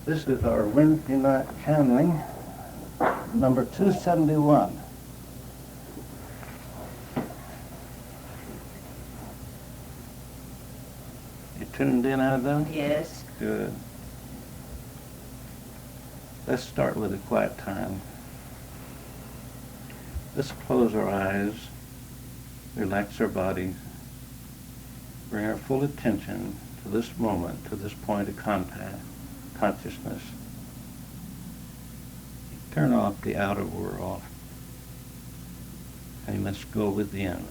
This is our Wednesday night channeling, number 271. You tuned in, Annabelle? Yes. Good. Let's start with a quiet time. Let's close our eyes, relax our bodies, bring our full attention to this moment, to this point of contact, consciousness. Turn off the outer world, and you must go within,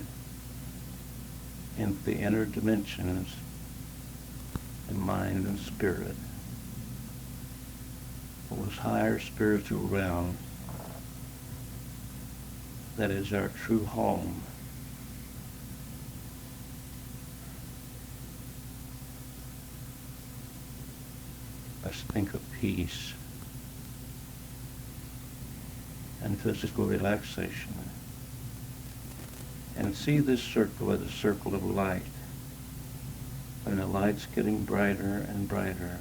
into the inner dimensions in mind and spirit, those higher spiritual realms that is our true home. Let's think of peace and physical relaxation, and see this circle as a circle of light. And the light's getting brighter and brighter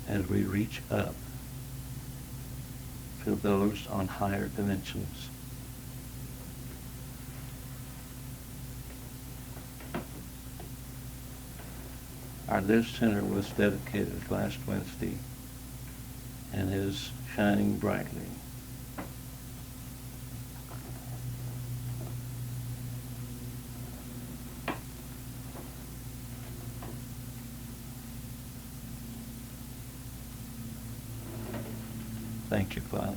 as we reach up to those on higher dimensions. Our Live Center was dedicated last Wednesday and is shining brightly. Thank you, Father.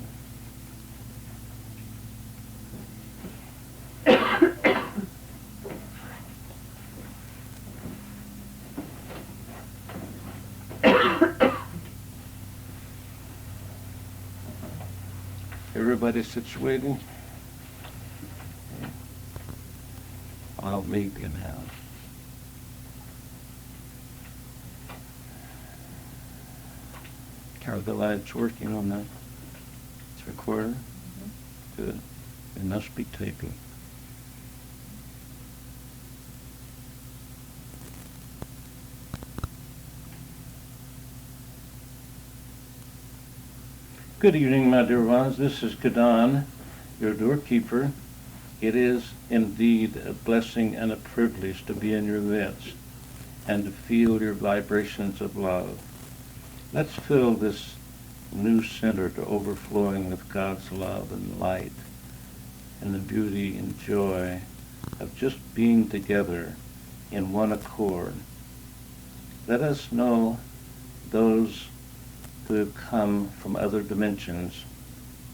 Everybody situated? I'll meet you now. Are the lights working on that recorder? Mm-hmm. Good. It must be taping. Good evening, my dear ones. This is Don, your doorkeeper. It is indeed a blessing and a privilege to be in your midst and to feel your vibrations of love. Let's fill this new center to overflowing with God's love and light and the beauty and joy of just being together in one accord. Let us know those who have come from other dimensions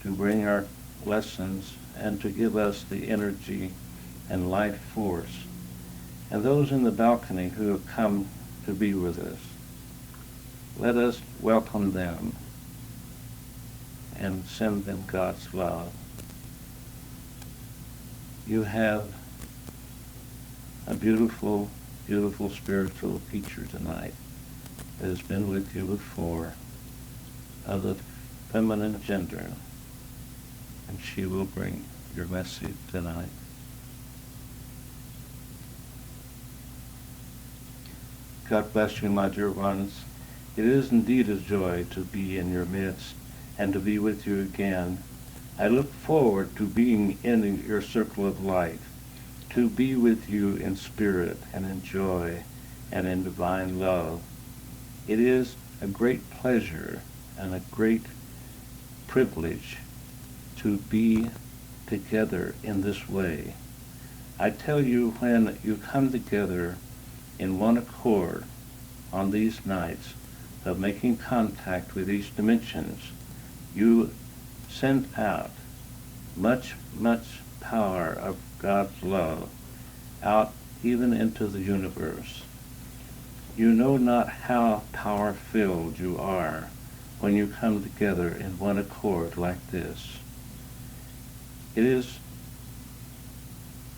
to bring our lessons and to give us the energy and life force, and those in the balcony who have come to be with us. Let us welcome them and send them God's love. You have a beautiful, beautiful spiritual teacher tonight that has been with you before, of the feminine gender, and she will bring your message tonight. God bless you, my dear ones. It is indeed a joy to be in your midst and to be with you again. I look forward to being in your circle of light, to be with you in spirit and in joy and in divine love. It is a great pleasure and a great privilege to be together in this way. I tell you, when you come together in one accord on these nights of making contact with these dimensions, you send out much, much power of God's love out even into the universe. You know not how power-filled you are when you come together in one accord like this. It is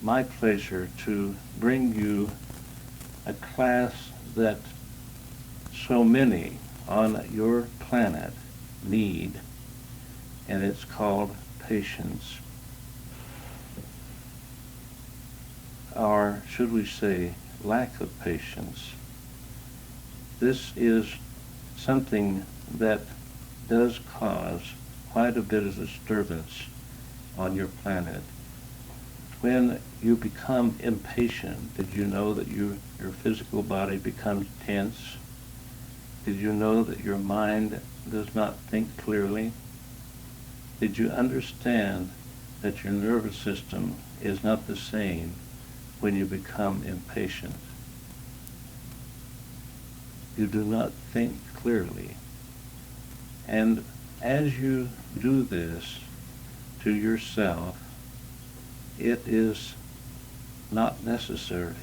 my pleasure to bring you a class that so many on your planet need, and it's called patience. Or should we say, lack of patience. This is something that does cause quite a bit of disturbance on your planet. When you become impatient, did you know that your physical body becomes tense? Did you know that your mind does not think clearly? Did you understand that your nervous system is not the same when you become impatient? You do not think clearly. And as you do this to yourself, it is not necessary.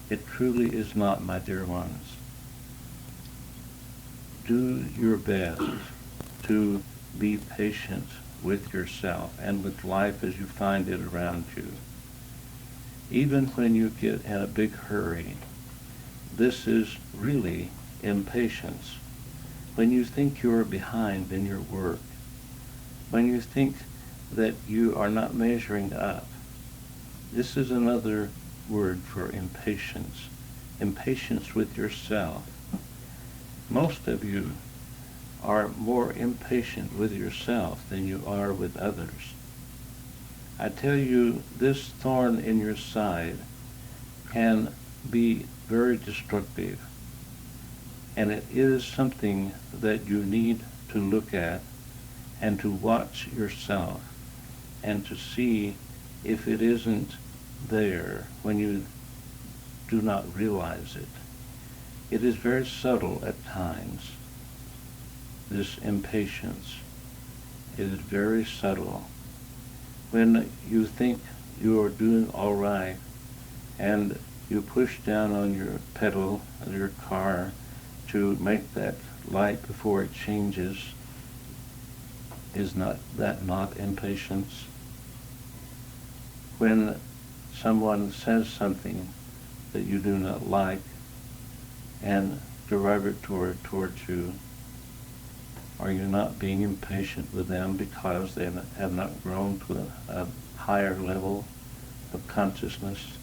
It truly is not, my dear ones. Do your best to be patient with yourself and with life as you find it around you. Even when you get in a big hurry, this is really impatience. When you think you are behind in your work, when you think that you are not measuring up, this is another word for impatience. Impatience with yourself. Most of you are more impatient with yourself than you are with others. I tell you, this thorn in your side can be very destructive, and it is something that you need to look at and to watch yourself and to see if it isn't there when you do not realize it. It is very subtle at times, this impatience. It is very subtle. When you think you are doing all right and you push down on your pedal of your car to make that light before it changes, is that not impatience? When someone says something that you do not like and derogatory towards you, are you not being impatient with them because they have not grown to a higher level of consciousness?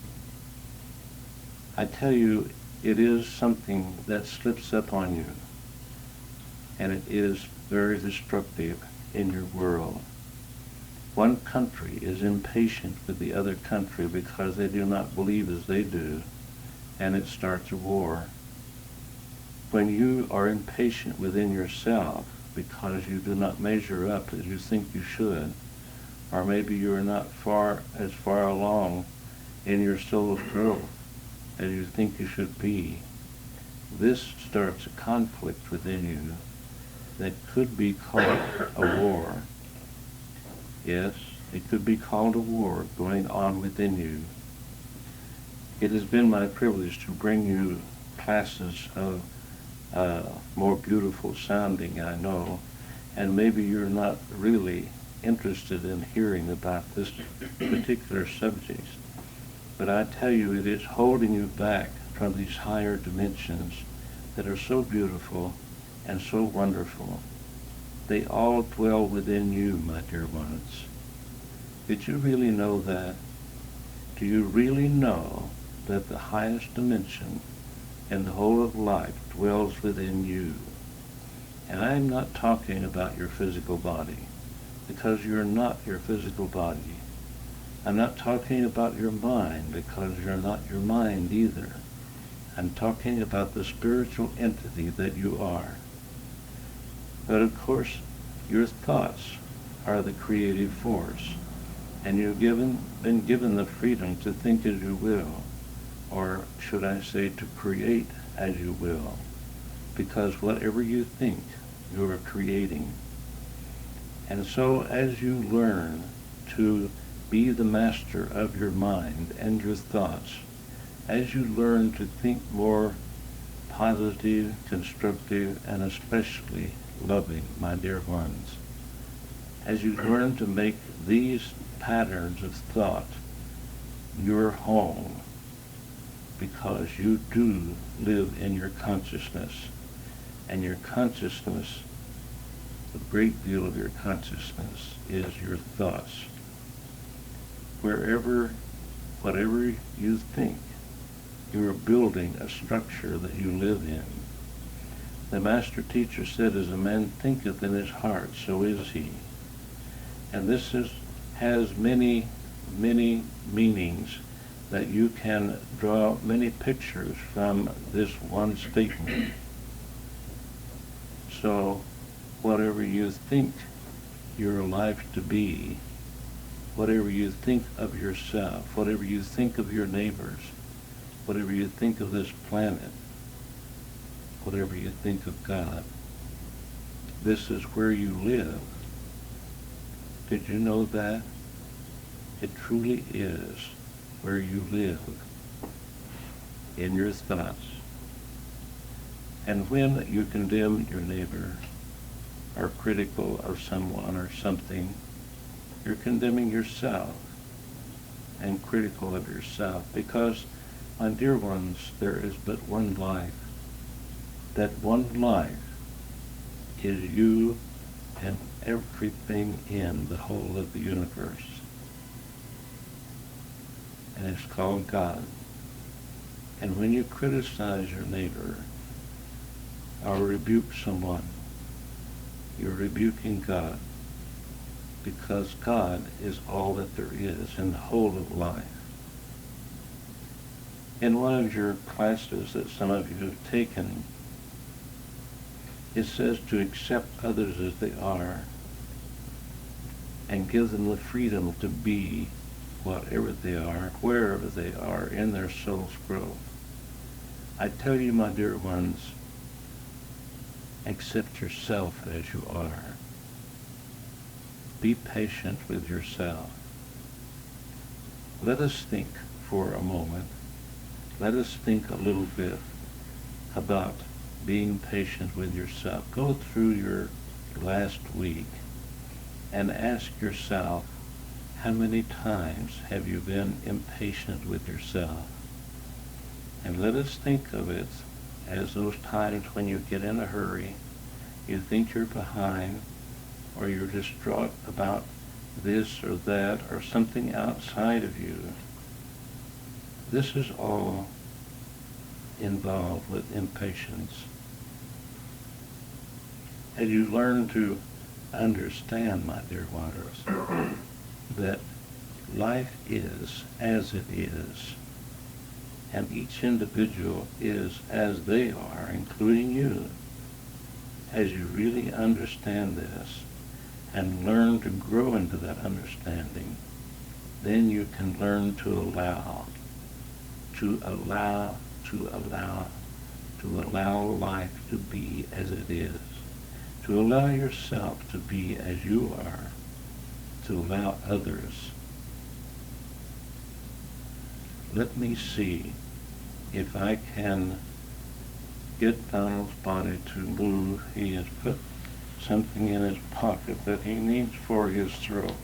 I tell you, it is something that slips up on you, and it is very destructive in your world. One country is impatient with the other country because they do not believe as they do, and it starts a war. When you are impatient within yourself because you do not measure up as you think you should, or maybe you are not as far along in your soul's growth as you think you should be, this starts a conflict within you that could be called a war. Yes, it could be called a war going on within you. It has been my privilege to bring you classes of more beautiful sounding, I know, and maybe you're not really interested in hearing about this particular subject, but I tell you, it is holding you back from these higher dimensions that are so beautiful and so wonderful. They all dwell within you, my dear ones. Did you really know that? Do you really know that the highest dimension in the whole of life dwells within you? And I'm not talking about your physical body, because you're not your physical body. I'm not talking about your mind, because you're not your mind either. I'm talking about the spiritual entity that you are. But of course, your thoughts are the creative force, and you've been given the freedom to think as you will, or should I say to create as you will, because whatever you think, you are creating. And so as you learn to be the master of your mind and your thoughts, as you learn to think more positive, constructive, and especially loving, my dear ones, as you learn to make these patterns of thought your home, because you do live in your consciousness, and your consciousness, a great deal of your consciousness is your thoughts. Whatever you think, you are building a structure that you live in. The master teacher said, as a man thinketh in his heart, so is he. And this has many, many meanings that you can draw many pictures from this one statement. So, whatever you think your life to be, whatever you think of yourself, whatever you think of your neighbors, whatever you think of this planet, whatever you think of God, this is where you live. Did you know that? It truly is where you live, in your thoughts. And when you condemn your neighbor, are critical of someone or something, you're condemning yourself and critical of yourself, because, my dear ones, there is but one life. That one life is you and everything in the whole of the universe. And it's called God. And when you criticize your neighbor or rebuke someone, you're rebuking God, because God is all that there is in the whole of life. In one of your classes that some of you have taken, it says to accept others as they are and give them the freedom to be whatever they are, wherever they are in their soul's growth. I tell you, my dear ones, accept yourself as you are. Be patient with yourself. Let us think for a moment. Let us think a little bit about being patient with yourself. Go through your last week and ask yourself, how many times have you been impatient with yourself? And let us think of it as those times when you get in a hurry, you think you're behind, or you're distraught about this or that or something outside of you. This is all involved with impatience. As you learn to understand, my dear waters, that life is as it is, and each individual is as they are, including you, as you really understand this and learn to grow into that understanding, then you can learn to allow life to be as it is, to allow yourself to be as you are, to allow others. Let me see if I can get Donald's body to move. He has put something in his pocket that he needs for his throat.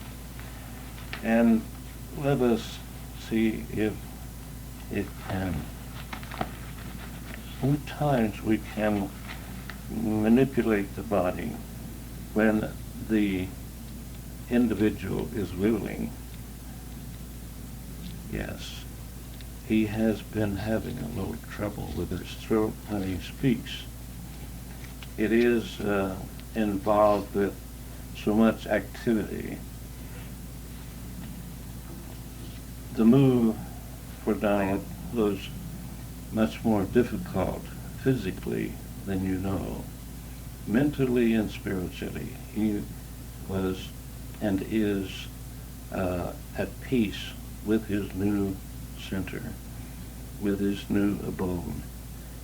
And let us see if it can. Sometimes we can manipulate the body when the individual is willing. Yes, he has been having a little trouble with his throat when he speaks. It is involved with so much activity. The move for Donald was much more difficult physically than you know. Mentally and spiritually, he was and is at peace with his new center, with his new abode,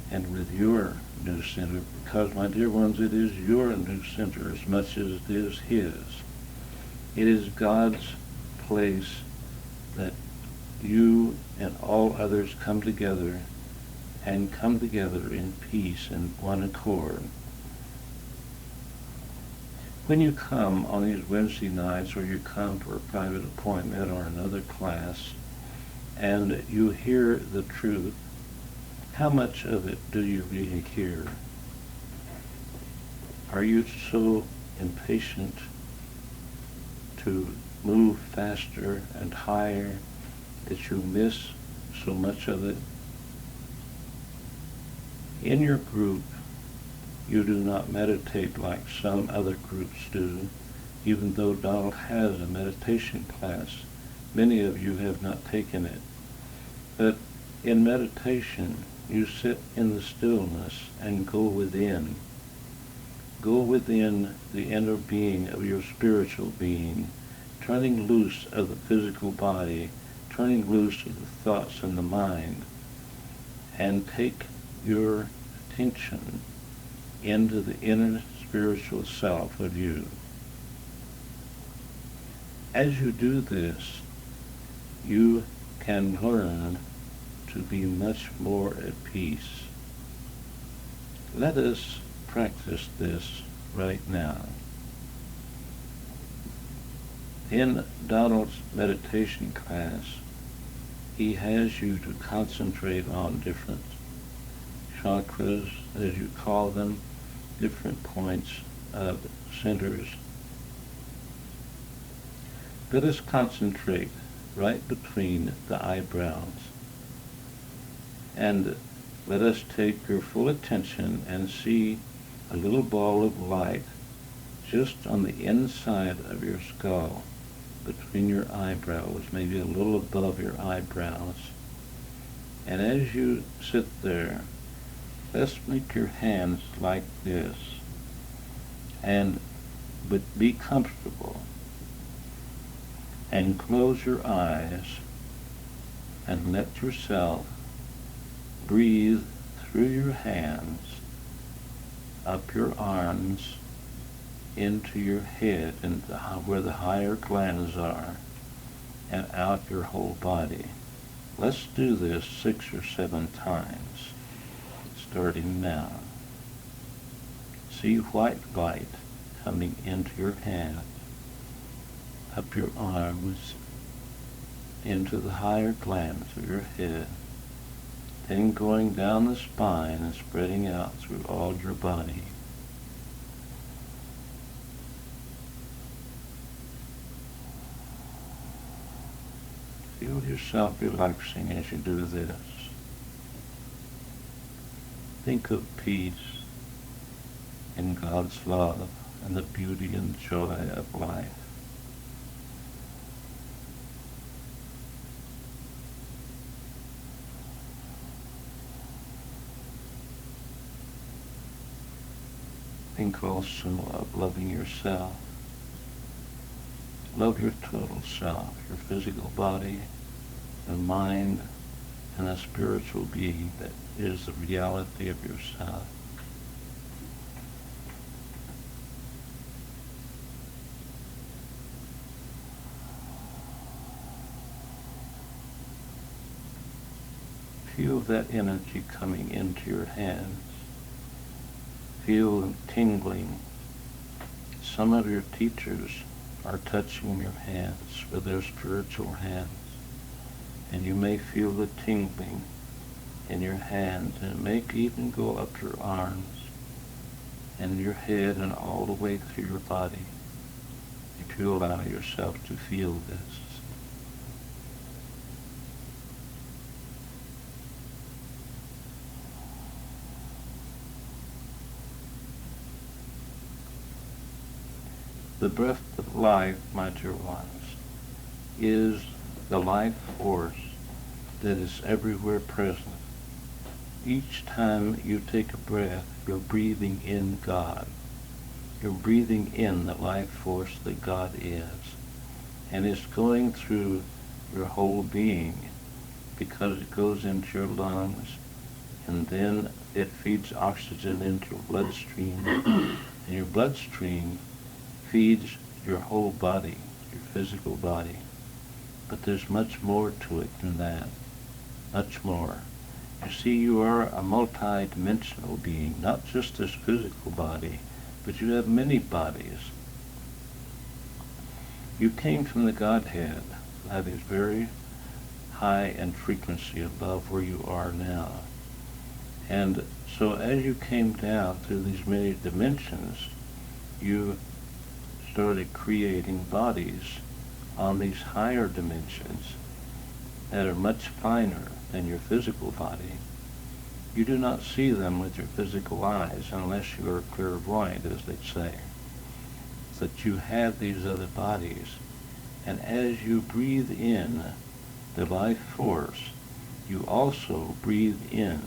and with your new center, because, my dear ones, it is your new center as much as it is his. It is God's place that you and all others come together and come together in peace and one accord. When you come on these Wednesday nights, or you come for a private appointment or another class, and you hear the truth, how much of it do you really hear? Are you so impatient to move faster and higher that you miss so much of it? In your group, You do not meditate like some other groups do, even though Donald has a meditation class. Many of you have not taken it. But in meditation, you sit in the stillness and go within. Go within the inner being of your spiritual being, turning loose of the physical body, turning loose of the thoughts and the mind, and take your attention into the inner spiritual self of you. As you do this, you can learn to be much more at peace. Let us practice this right now. In Donald's meditation class, he has you to concentrate on different chakras, as you call them, different points of centers. Let us concentrate right between the eyebrows, and let us take your full attention and see a little ball of light just on the inside of your skull, between your eyebrows, maybe a little above your eyebrows. And as you sit there, let's make your hands like this, but be comfortable, and close your eyes and let yourself breathe through your hands, up your arms, into your head, and where the higher glands are, and out your whole body. Let's do this 6 or 7 times, starting now. See white light coming into your hand, up your arms, into the higher glands of your head, then going down the spine and spreading out through all your body. Feel yourself relaxing as you do this. Think of peace and God's love and the beauty and joy of life. Think also of loving yourself. Love your total self, your physical body, the mind, and the spiritual being that is the reality of yourself. Feel that energy coming into your hands. Feel them tingling. Some of your teachers are touching your hands with their spiritual hands, and you may feel the tingling in your hands, and it may even go up your arms and your head and all the way through your body if you allow yourself to feel this. The breath of life, my dear ones, is the life force that is everywhere present. Each time you take a breath, you're breathing in God. You're breathing in the life force that God is. And it's going through your whole being because it goes into your lungs, and then it feeds oxygen into your bloodstream, and your bloodstream feeds your whole body, your physical body. But there's much more to it than that, much more. You see, you are a multi-dimensional being, not just this physical body, but you have many bodies. You came from the Godhead that is very high in frequency above where you are now. And so as you came down through these many dimensions, you started creating bodies on these higher dimensions that are much finer than your physical body. You do not see them with your physical eyes unless you are clairvoyant, as they say. That you have these other bodies, and as you breathe in the life force, you also breathe in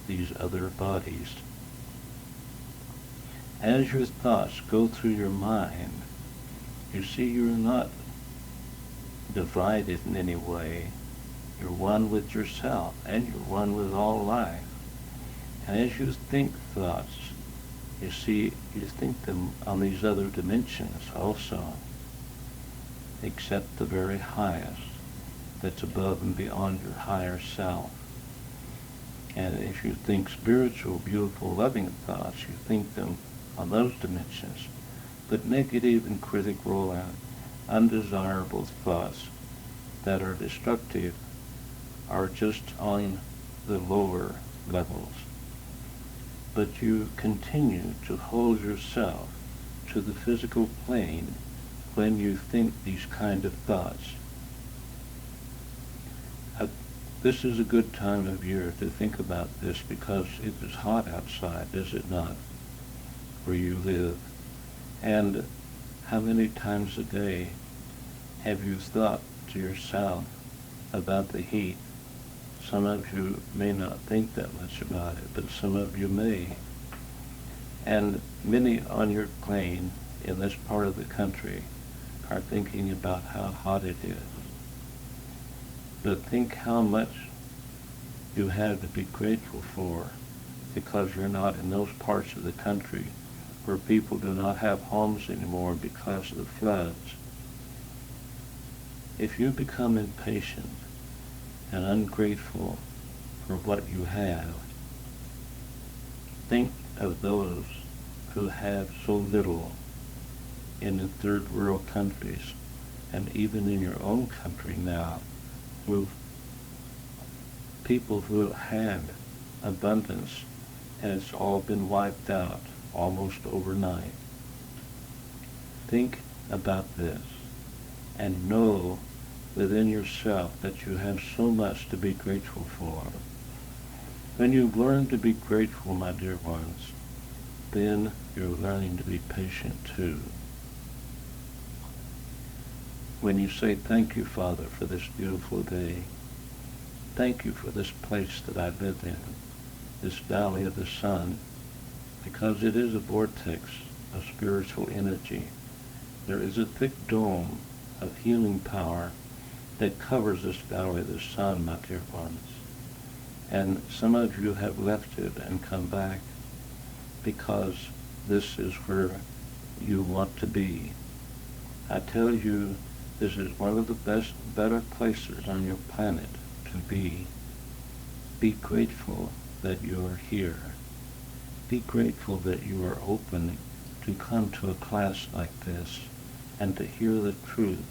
these other bodies. As your thoughts go through your mind, you see you're not divided in any way. You're one with yourself, and you're one with all life. And as you think thoughts, you see, you think them on these other dimensions also, except the very highest, that's above and beyond your higher self. And if you think spiritual, beautiful, loving thoughts, you think them on those dimensions. But negative and critical and undesirable thoughts that are destructive are just on the lower levels. But you continue to hold yourself to the physical plane when you think these kind of thoughts. This is a good time of year to think about this because it is hot outside, is it not, where you live? And how many times a day have you thought to yourself about the heat? Some of you may not think that much about it, but some of you may. And many on your plane in this part of the country are thinking about how hot it is. But think how much you have to be grateful for, because you're not in those parts of the country where people do not have homes anymore because of the floods. If you become impatient and ungrateful for what you have, think of those who have so little in the third world countries, and even in your own country now, with people who had abundance, and it's all been wiped out almost overnight. Think about this, and know within yourself that you have so much to be grateful for. When you learn to be grateful, my dear ones, then you're learning to be patient too. When you say, thank you, Father, for this beautiful day. Thank you for this place that I live in, this valley of the sun, because it is a vortex of spiritual energy. There is a thick dome of healing power that covers this valley of the sun, my dear ones. And some of you have left it and come back because this is where you want to be. I tell you, this is one of the better places on your planet to be. Be grateful that you are here. Be grateful that you are open to come to a class like this and to hear the truth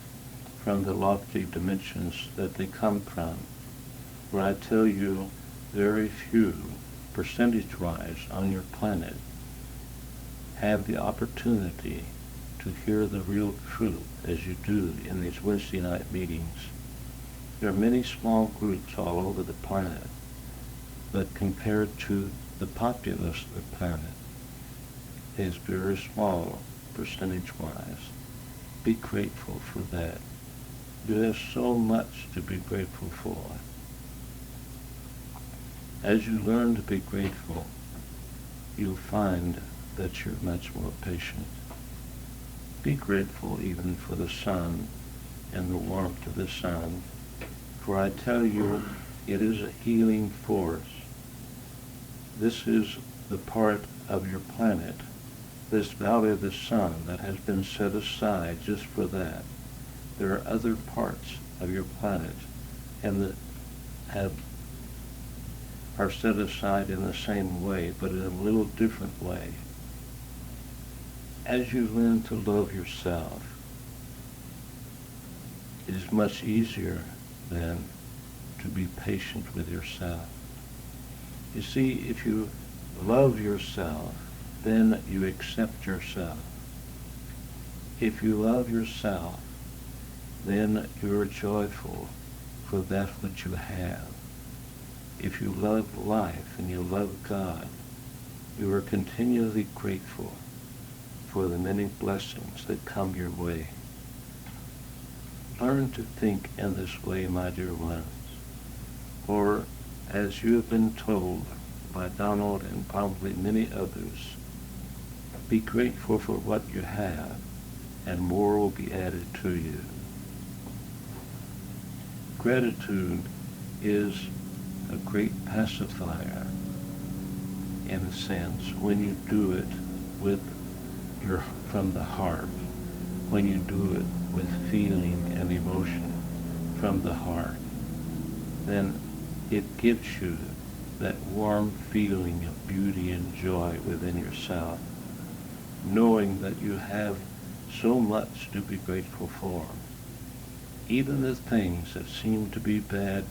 from the lofty dimensions that they come from, where I tell you very few, percentage-wise, on your planet have the opportunity to hear the real truth as you do in these Wednesday night meetings. There are many small groups all over the planet, but compared to the populace of the planet, it is very small percentage-wise. Be grateful for that. You have so much to be grateful for. As you learn to be grateful, you'll find that you're much more patient. Be grateful even for the sun and the warmth of the sun, for I tell you, it is a healing force. This is the part of your planet, this valley of the sun that has been set aside just for that. There are other parts of your planet and that are set aside in the same way, but in a little different way. As you learn to love yourself, it is much easier then to be patient with yourself. You see, if you love yourself, then you accept yourself. If you love yourself, then you are joyful for that which you have. if you love life and you love God, you are continually grateful for the many blessings that come your way. Learn to think in this way, my dear ones, for as you have been told by Donald and probably many others, be grateful for what you have, and more will be added to you. Gratitude is a great pacifier, in a sense, when you do it from the heart, when you do it with feeling and emotion from the heart, then it gives you that warm feeling of beauty and joy within yourself, knowing that you have so much to be grateful for. Even the things that seem to be bad,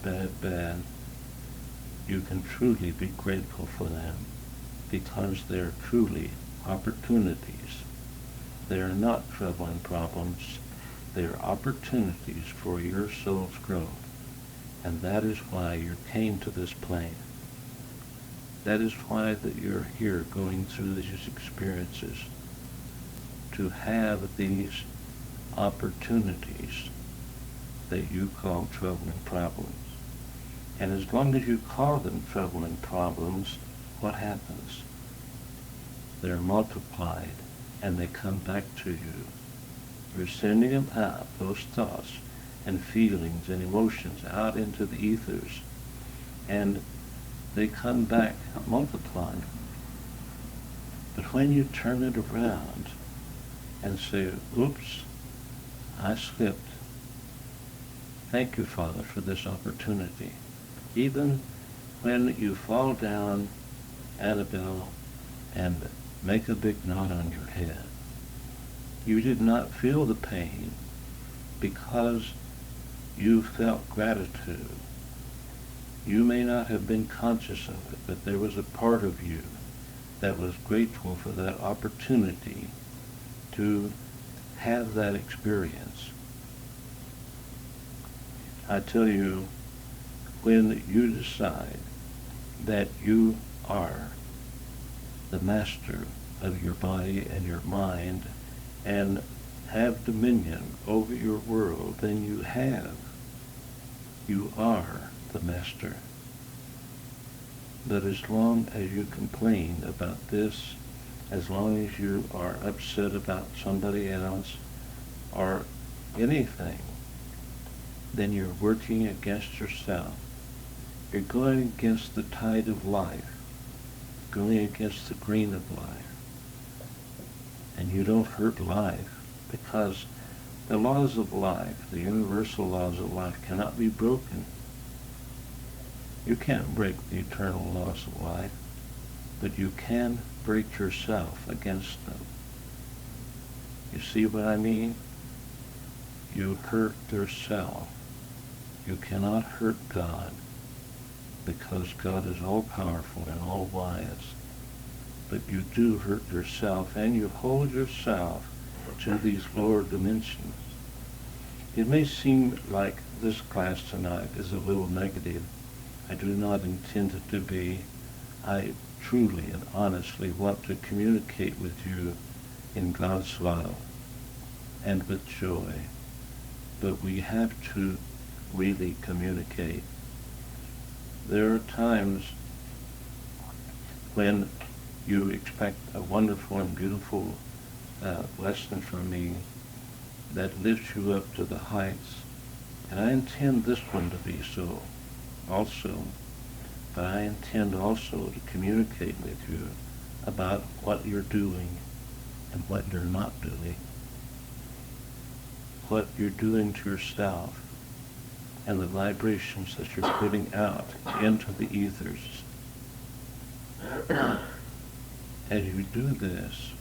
you can truly be grateful for them because they're truly opportunities. They are not trouble and problems. They are opportunities for your soul's growth. And that is why you came to this plane. That is why that you're here going through these experiences, to have these opportunities that you call trouble and problems. And as long as you call them trouble and problems, what happens? They're multiplied and they come back to you. You're sending them out, those thoughts and feelings and emotions, out into the ethers, and they come back multiplied. But when you turn it around and say, oops, I slipped. Thank you, Father, for this opportunity. Even when you fall down, Annabelle, and make a big knot on your head, you did not feel the pain because you felt gratitude. You may not have been conscious of it, but there was a part of you that was grateful for that opportunity to have that experience. I tell you, when you decide that you are the master of your body and your mind and have dominion over your world, then you are the master. But as long as you complain about this, as long as you are upset about somebody else or anything, then you're working against yourself. You're going against the tide of life, going against the grain of life. And you don't hurt life because the laws of life, the universal laws of life, cannot be broken. You can't break the eternal laws of life, but you can break yourself against them. You see what I mean? You hurt yourself. You cannot hurt God because God is all-powerful and all-wise. But you do hurt yourself, and you hold yourself to these lower dimensions. It may seem like this class tonight is a little negative. I do not intend it to be. I truly and honestly want to communicate with you in God's love and with joy. But we have to really communicate. There are times when you expect a wonderful and beautiful lesson from me that lifts you up to the heights. And I intend this one to be so also. But I intend also to communicate with you about what you're doing and what you're not doing. What you're doing to yourself and the vibrations that you're putting out into the ethers. As you do this,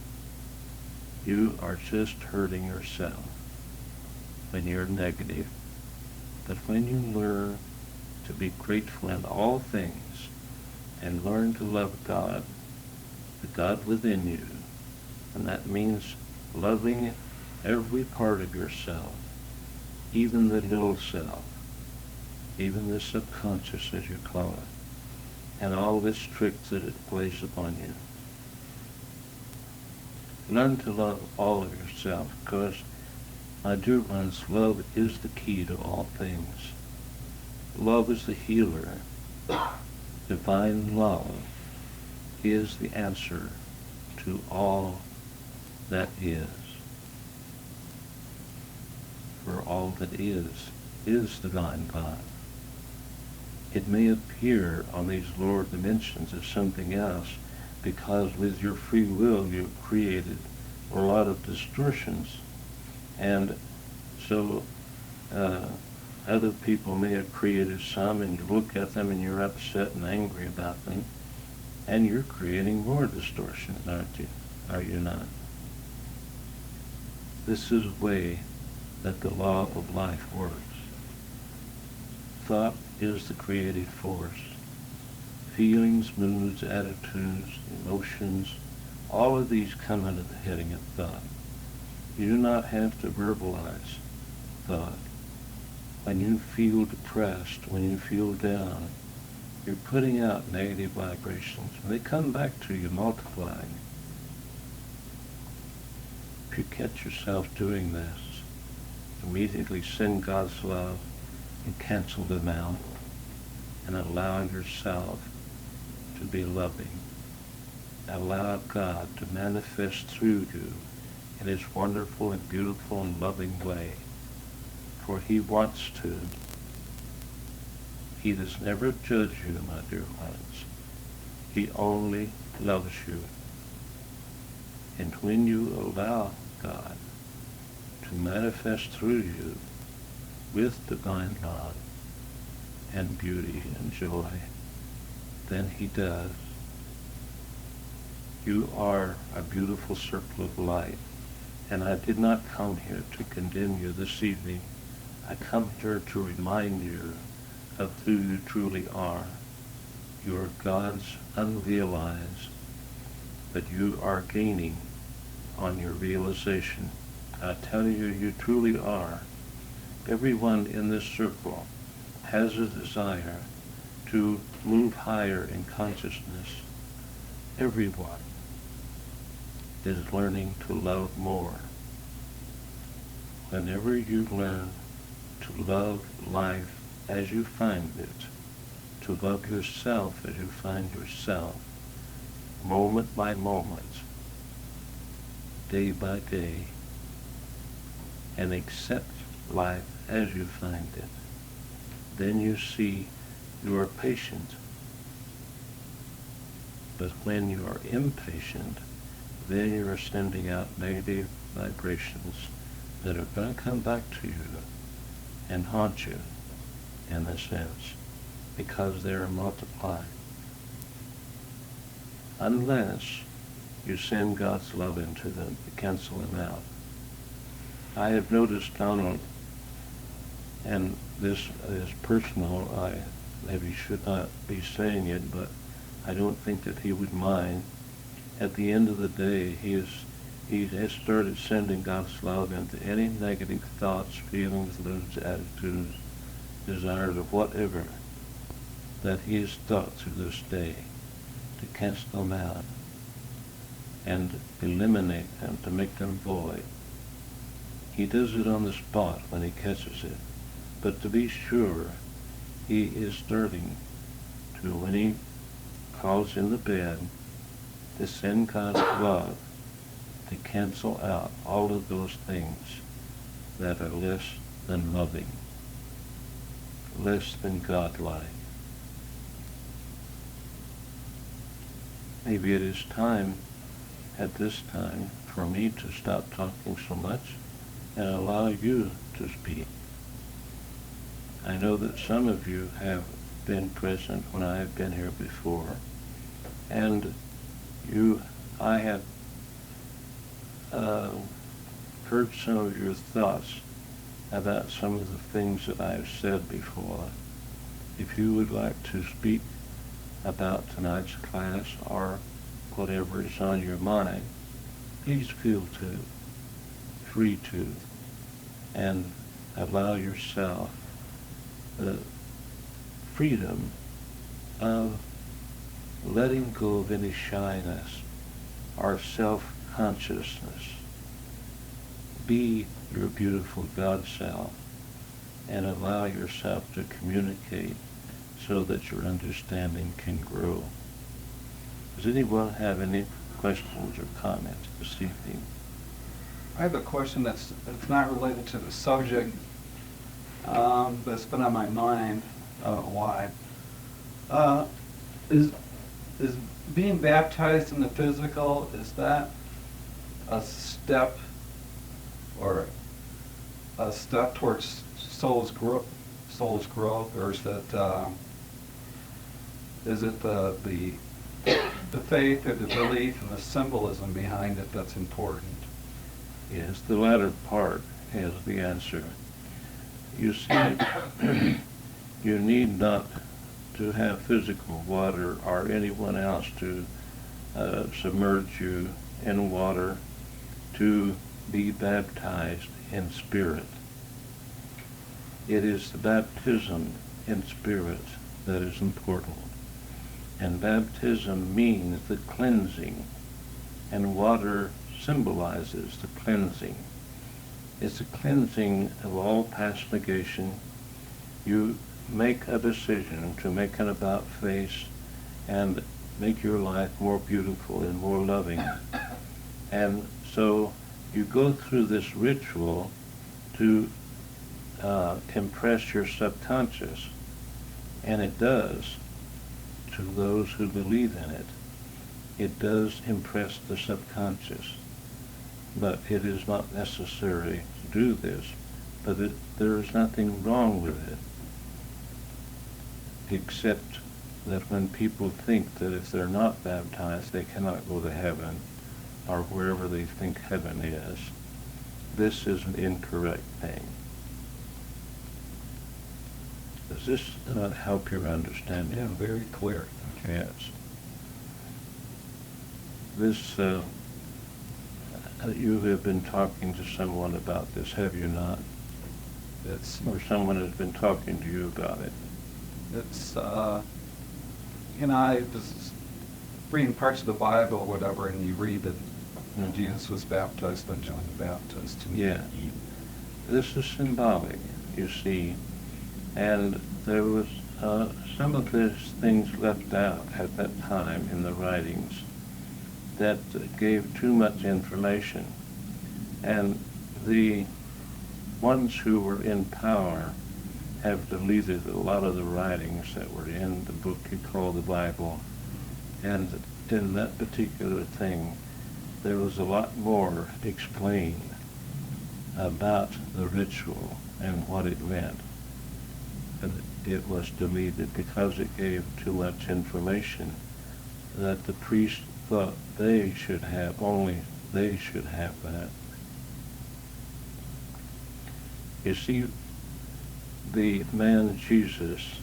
you are just hurting yourself when you're negative. But when you learn to be grateful in all things and learn to love God, the God within you, and that means loving every part of yourself, even the little self, even the subconscious as you call it, and all of its tricks that it plays upon you. Learn to love all of yourself, because, my dear ones, love is the key to all things. Love is the healer. Divine love is the answer to all that is. For all that is divine God. It may appear on these lower dimensions as something else, because with your free will you've created a lot of distortions. And so other people may have created some, and you look at them and you're upset and angry about them, and you're creating more distortions, aren't you? Are you not? This is the way that the law of life works. Thought is the creative force. Feelings, moods, attitudes, emotions, all of these come under the heading of thought. You do not have to verbalize thought. When you feel depressed, when you feel down, you're putting out negative vibrations, and they come back to you multiplying. If you catch yourself doing this, immediately send God's love and cancel them out, and allow yourself to be loving. Allow God to manifest through you in His wonderful and beautiful and loving way, for He wants to. He does never judge you, my dear ones. He only loves you. And when you allow God to manifest through you with divine love and beauty and joy, then He does. You are a beautiful circle of light, and I did not come here to condemn you this evening. I come here to remind you of who you truly are. You are God's unrealized, but you are gaining on your realization. I tell you, you truly are. Everyone in this circle has a desire to move higher in consciousness. Everyone is learning to love more. Whenever you learn to love life as you find it, to love yourself as you find yourself, moment by moment, day by day, and accept life as you find it, then you see you are patient. But when you are impatient, then you are sending out negative vibrations that are going to come back to you and haunt you, in a sense, because they are multiplied. Unless you send God's love into them to cancel them out. I have noticed, Donald, and this is personal, I maybe should not be saying it, but I don't think that he would mind. At the end of the day, he has started sending God's love into any negative thoughts, feelings, moods, attitudes, desires, or whatever that he has thought through this day, to cast them out and eliminate them, to make them void. He does it on the spot when he catches it. But to be sure, he is starting to, when he calls in the bed, to send God's love to cancel out all of those things that are less than loving, less than godlike. Maybe it is time, at this time, for me to stop talking so much and allow you to speak. I know that some of you have been present when I have been here before, and I have heard some of your thoughts about some of the things that I have said before. If you would like to speak about tonight's class or whatever is on your mind, please feel free to, and allow yourself the freedom of letting go of any shyness or self-consciousness. Be your beautiful God self and allow yourself to communicate so that your understanding can grow. Does anyone have any questions or comments this evening? I have a question that's not related to the subject, but it's been on my mind a while. Is being baptized in the physical, is that a step or a step towards soul's growth, or is it the faith or the belief and the symbolism behind it that's important? Yes, the latter part is the answer. You see, you need not to have physical water or anyone else to submerge you in water to be baptized in spirit. It is the baptism in spirit that is important. And baptism means the cleansing, and water symbolizes the cleansing. It's a cleansing of all past negation. You make a decision to make an about face and make your life more beautiful and more loving. And so you go through this ritual to impress your subconscious, and it does. To those who believe in it, it does impress the subconscious. But it is not necessary to do this. But there is nothing wrong with it, except that when people think that if they're not baptized, they cannot go to heaven, or wherever they think heaven is, this is an incorrect thing. Does this not help your understanding? Yeah, very clear. Yes. This, you have been talking to someone about this, have you not? Or someone has been talking to you about it? It's, I was reading parts of the Bible or whatever, and you read that Jesus was baptized by John the Baptist. Yeah. This is symbolic, you see. And there was some of these things left out at that time in the writings that gave too much information. And the ones who were in power have deleted a lot of the writings that were in the book you call the Bible. And in that particular thing, there was a lot more explained about the ritual and what it meant. And it was deleted because it gave too much information that the priest thought they should have, only they should have that. You see, the man Jesus,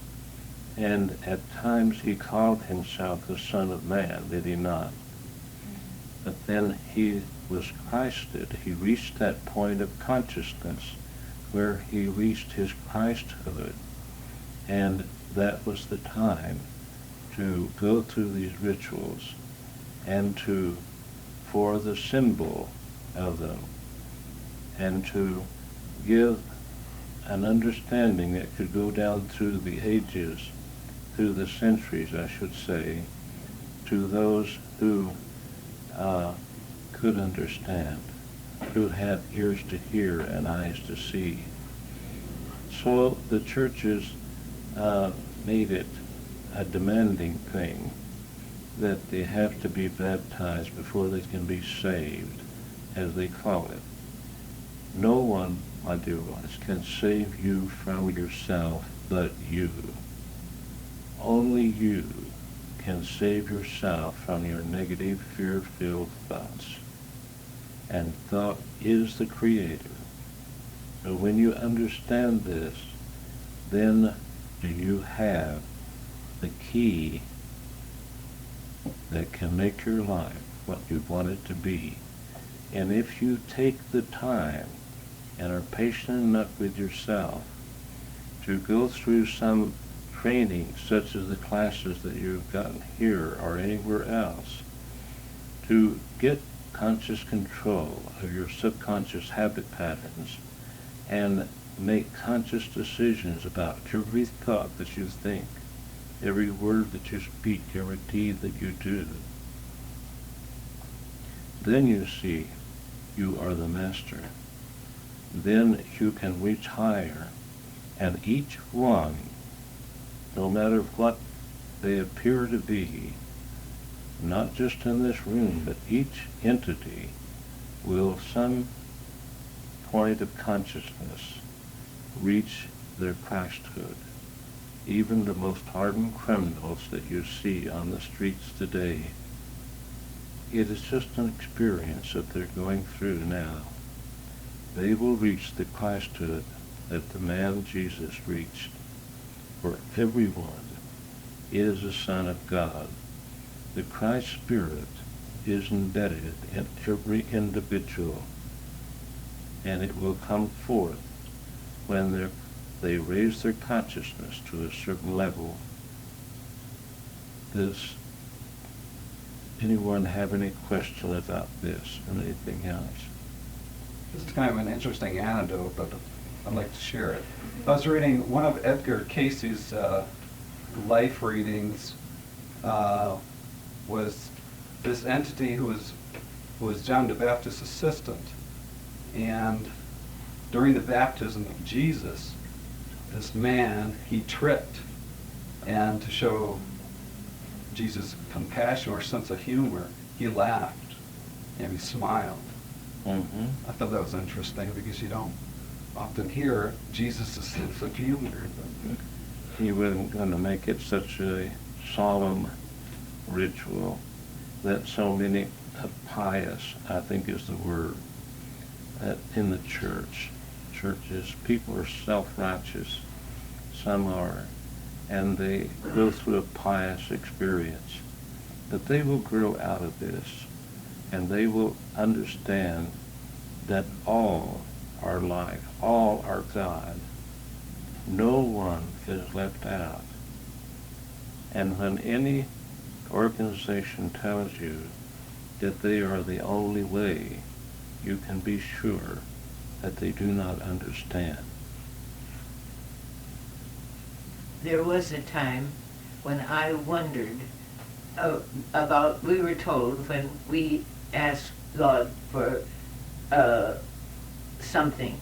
and at times he called himself the Son of Man, did he not? But then he was Christed. He reached that point of consciousness where he reached his Christhood. And that was the time to go through these rituals and for the symbol of them, and to give an understanding that could go down through the ages, through the centuries, I should say, to those who could understand, who had ears to hear and eyes to see. So the churches made it a demanding thing that they have to be baptized before they can be saved, as they call it. No one, my dear ones, can save you from yourself but you. Only you can save yourself from your negative, fear-filled thoughts. And thought is the creator. So when you understand this, then you have the key that can make your life what you want it to be. And if you take the time and are patient enough with yourself to go through some training, such as the classes that you've gotten here or anywhere else, to get conscious control of your subconscious habit patterns and make conscious decisions about every thought that you think, every word that you speak, every deed that you do. Then you see you are the master. Then you can reach higher, and each one, no matter what they appear to be, not just in this room, but each entity will some point of consciousness reach their Christhood. Even the most hardened criminals that you see on the streets today, it is just an experience that they're going through now. They will reach the Christhood that the man Jesus reached. For everyone is a son of God. The Christ Spirit is embedded in every individual, and it will come forth when they raise their consciousness to a certain level. Does anyone have any question about this and anything else? This is kind of an interesting anecdote, but I'd like to share it. I was reading one of Edgar Casey's life readings. Was this entity who was John the Baptist's assistant, and during the baptism of Jesus, this man, he tripped, and to show Jesus' compassion or sense of humor, he laughed and he smiled. Mm-hmm. I thought that was interesting because you don't often hear Jesus' sense of humor. He wasn't going to make it such a solemn ritual that so many pious, I think is the word, that in the churches, people are self-righteous, some are, and they go through a pious experience. But they will grow out of this, and they will understand that all are life, all are God. No one is left out. And when any organization tells you that they are the only way, you can be sure that they do not understand. There was a time when I wondered about, we were told when we asked God for something,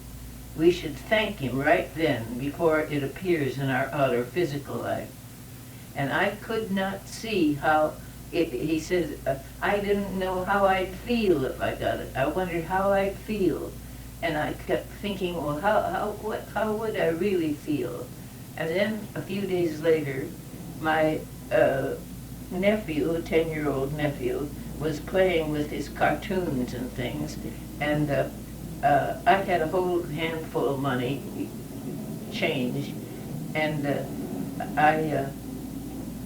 we should thank Him right then before it appears in our outer physical life. And I could not see how he says, I didn't know how I'd feel if I got it. I wondered how I'd feel. And I kept thinking, well, how would I really feel? And then a few days later, my nephew, a 10-year-old nephew, was playing with his cartoons and things. And I had a whole handful of money, change, and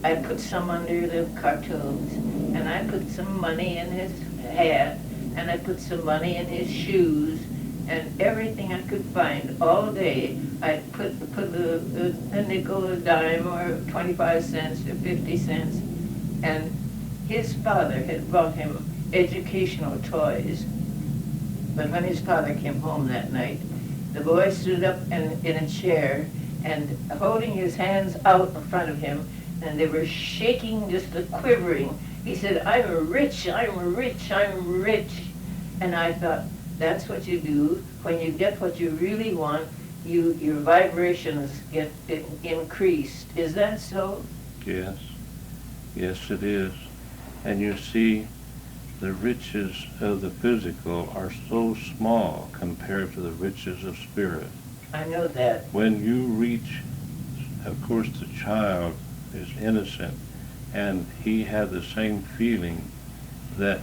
I put some under the cartoons, and I put some money in his hat, and I put some money in his shoes, and everything I could find all day. I put a nickel, a dime, or 25 cents or 50 cents, and his father had bought him educational toys. But when his father came home that night, the boy stood up in a chair and holding his hands out in front of him, and they were shaking, just quivering. He said, I'm rich, I'm rich, I'm rich. And I thought, that's what you do. When you get what you really want, your vibrations get increased. Is that so? Yes. Yes, it is. And you see, the riches of the physical are so small compared to the riches of spirit. I know that. When you reach, of course, the child is innocent, and he had the same feeling that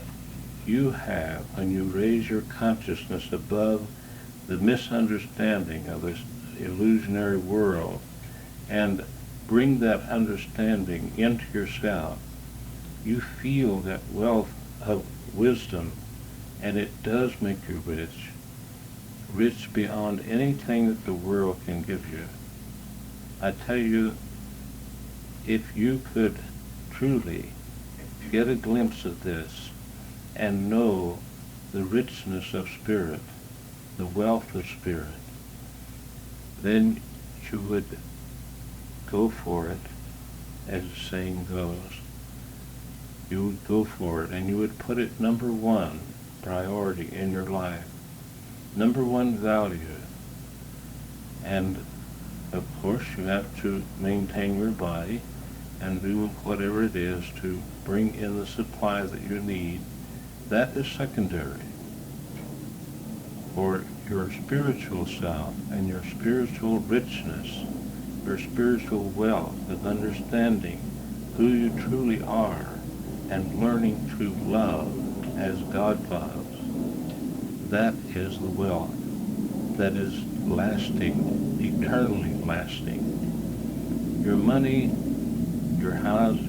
you have when you raise your consciousness above the misunderstanding of this illusionary world and bring that understanding into yourself. You feel that wealth of wisdom, and it does make you rich, rich beyond anything that the world can give you. I tell you, if you could truly get a glimpse of this and know the richness of spirit, the wealth of spirit, then you would go for it, as the saying goes. You would go for it, and you would put it number one priority in your life, number one value. And of course you have to maintain your body and do whatever it is to bring in the supply that you need. That is secondary. For your spiritual self and your spiritual richness, your spiritual wealth of understanding who you truly are and learning to love as God loves, that is the wealth that is lasting, eternally lasting. Your money, your houses,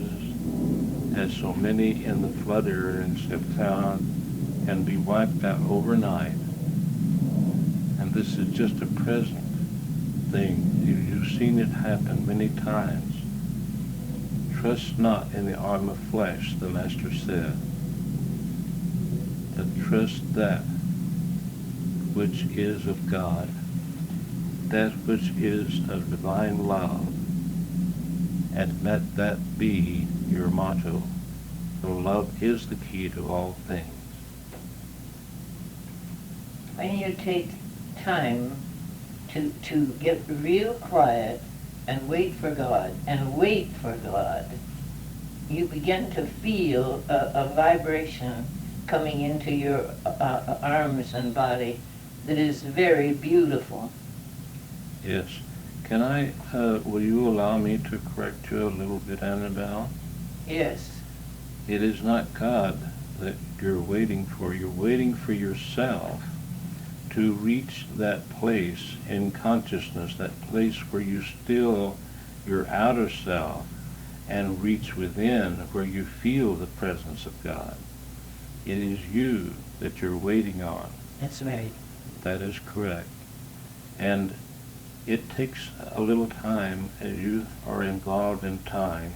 as so many in the flood areas have found, can be wiped out overnight. And this is just a present thing. You've seen it happen many times. Trust not in the arm of flesh, the Master said, but trust that which is of God, that which is of divine love, and let that be your motto. For love is the key to all things. When you take time to get real quiet and wait for God, you begin to feel a vibration coming into your arms and body that is very beautiful. Yes. Can I, will you allow me to correct you a little bit, Annabelle? Yes. It is not God that you're waiting for. You're waiting for yourself to reach that place in consciousness, that place where you still your outer self and reach within where you feel the presence of God. It is you that you're waiting on. That's right. That is correct. And it takes a little time, as you are involved in time,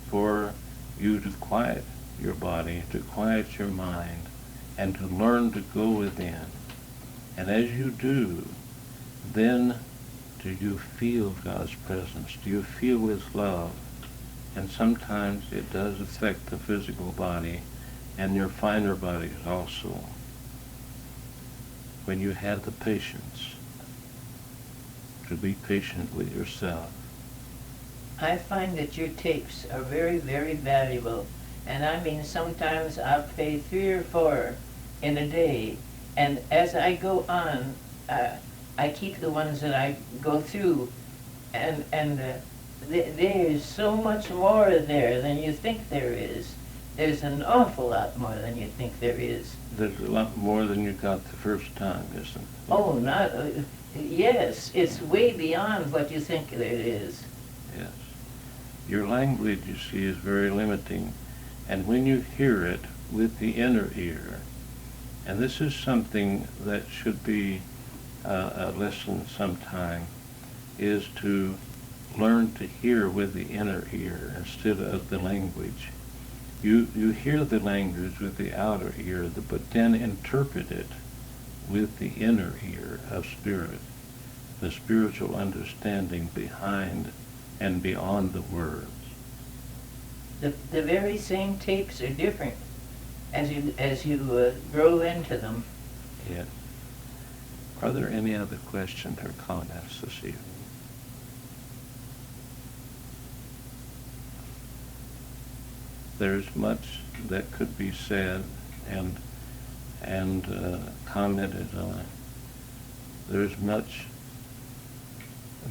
for you to quiet your body, to quiet your mind, and to learn to go within. And as you do, then do you feel God's presence? Do you feel His love? And sometimes it does affect the physical body and your finer bodies also, when you have the patience to be patient with yourself. I find that your tapes are very, very valuable. And I mean, sometimes I'll play 3 or 4 in a day. And as I go on, I keep the ones that I go through. And there's so much more there than you think there is. There's an awful lot more than you think there is. There's a lot more than you got the first time, isn't it? Oh, not, yes, it's way beyond what you think there is. Yes. Your language, you see, is very limiting. And when you hear it with the inner ear, and this is something that should be a lesson sometime, is to learn to hear with the inner ear instead of the language. You hear the language with the outer ear, but then interpret it with the inner ear of spirit, the spiritual understanding behind and beyond the words. The very same tapes are different as you grow into them. Yes. Are there any other questions or comments this evening? There's much that could be said and commented on. There's much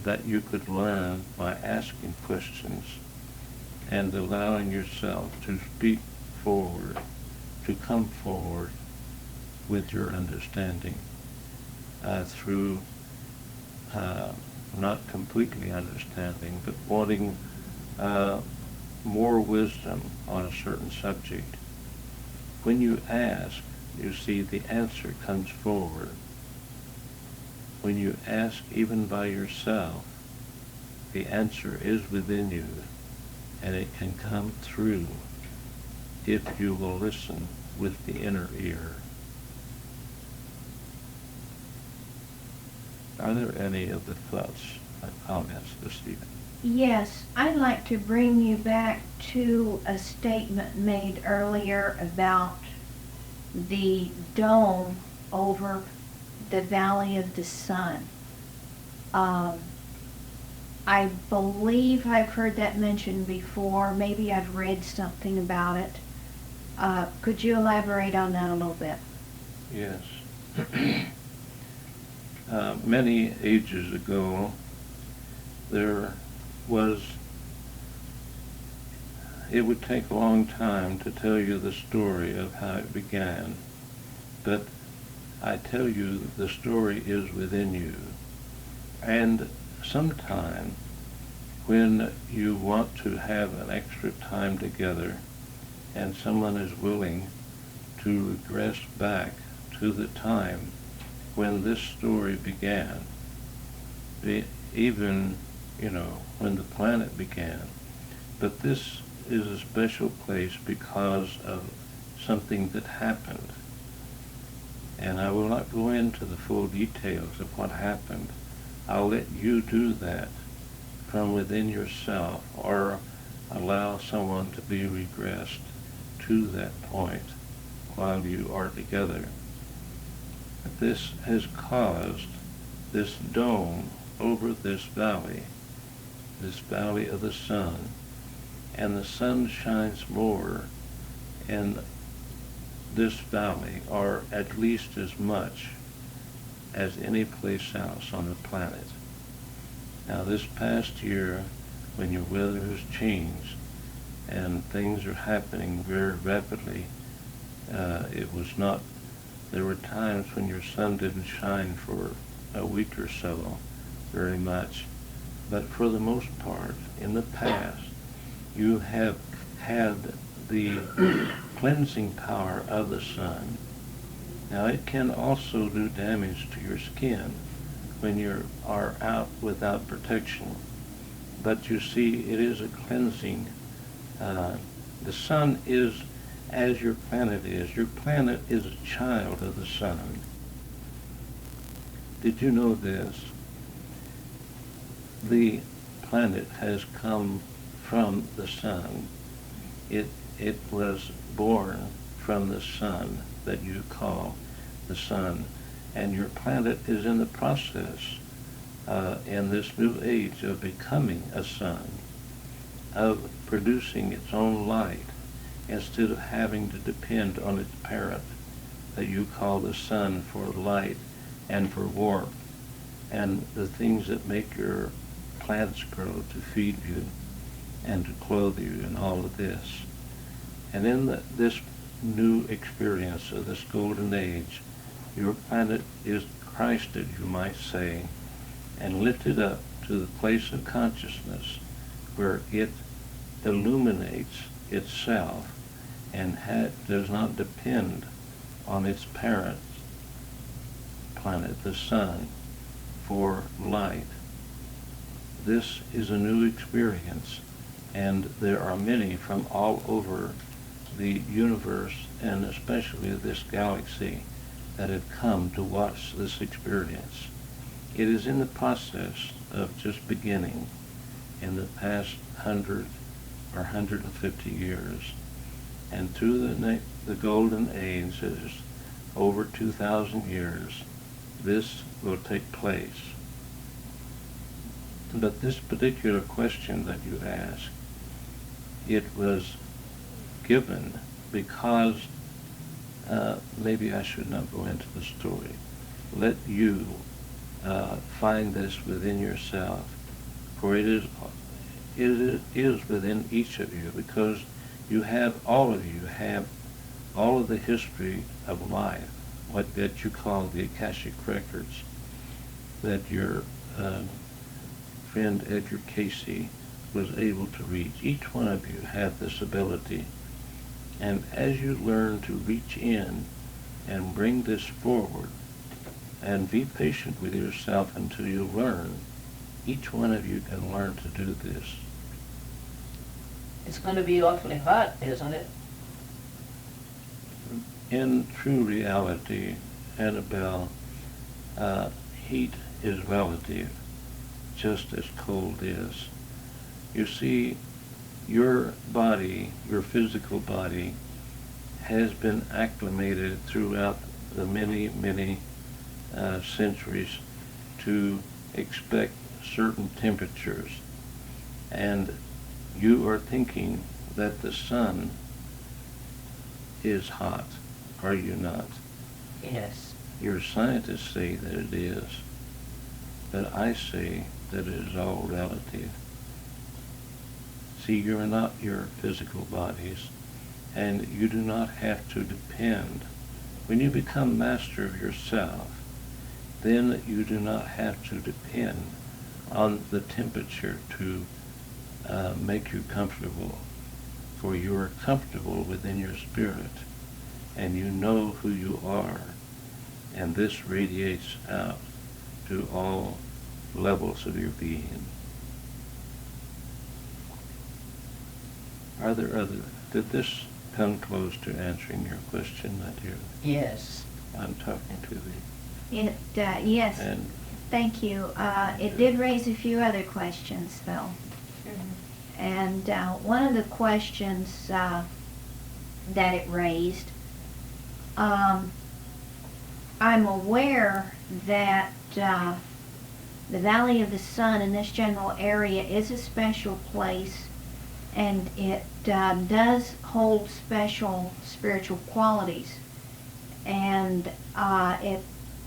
that you could learn by asking questions and allowing yourself to speak forward, to come forward with your understanding through not completely understanding, but wanting more wisdom on a certain subject. When you ask, you see the answer comes forward. When you ask even by yourself, the answer is within you, and it can come through if you will listen with the inner ear. Are there any of the thoughts or comments this evening? Yes, I'd like to bring you back to a statement made earlier about the dome over the Valley of the Sun. I believe I've heard that mentioned before. Maybe I've read something about it. Could you elaborate on that a little bit? Yes. Many ages ago, it would take a long time to tell you the story of how it began, but I tell you the story is within you. And sometime when you want to have an extra time together and someone is willing to regress back to the time when this story began, even, when the planet began. But this is a special place because of something that happened. And I will not go into the full details of what happened. I'll let you do that from within yourself, or allow someone to be regressed to that point while you are together. This has caused this dome over this valley of the sun, and the sun shines more in this valley, or at least as much as any place else on the planet. Now, this past year, when your weather has changed and things are happening very rapidly, there were times when your sun didn't shine for a week or so very much, but for the most part, in the past, you have had the cleansing power of the sun. Now, it can also do damage to your skin when you are out without protection, but you see, it is a cleansing. The sun is as your planet is. Your planet is a child of the sun. Did you know this? The planet has come from the sun. It was born from the sun that you call the sun. And your planet is in the process, in this new age, of becoming a sun, of producing its own light, instead of having to depend on its parent that you call the sun for light and for warmth and the things that make your plants grow to feed you and to clothe you and all of this. And in this new experience of this golden age, your planet is Christed, you might say, and lifted up to the place of consciousness where it illuminates itself and does not depend on its parent planet, the sun, for light. This is a new experience, and there are many from all over the universe, and especially this galaxy, that have come to watch this experience. It is in the process of just beginning in the past 100 or 150 years. And through the golden age, that is over 2,000 years, this will take place. But this particular question that you asked, it was given because, maybe I should not go into the story. Let you find this within yourself, for it is within each of you, because all of you have all of the history of life, what that you call the Akashic records, that your friend Edgar Casey was able to reach. Each one of you have this ability. And as you learn to reach in and bring this forward, and be patient with yourself until you learn, each one of you can learn to do this. It's going to be awfully hot, isn't it? In true reality, Annabelle, heat is relative, just as cold is. You see, your body, your physical body, has been acclimated throughout the many, many centuries to expect certain temperatures. And you are thinking that the sun is hot, are you not? Yes. Your scientists say that it is, but I say that it is all relative. See, you're not your physical bodies, and you do not have to depend. When you become master of yourself, then you do not have to depend on the temperature to make you comfortable, for you are comfortable within your spirit, and you know who you are, and this radiates out to all levels of your being. Are there other? Did this come close to answering your question, my dear? Yes. I'm talking to thee. Yes, And thank you. It did raise a few other questions, though. And one of the questions that it raised, I'm aware that the Valley of the Sun in this general area is a special place, and it does hold special spiritual qualities. And it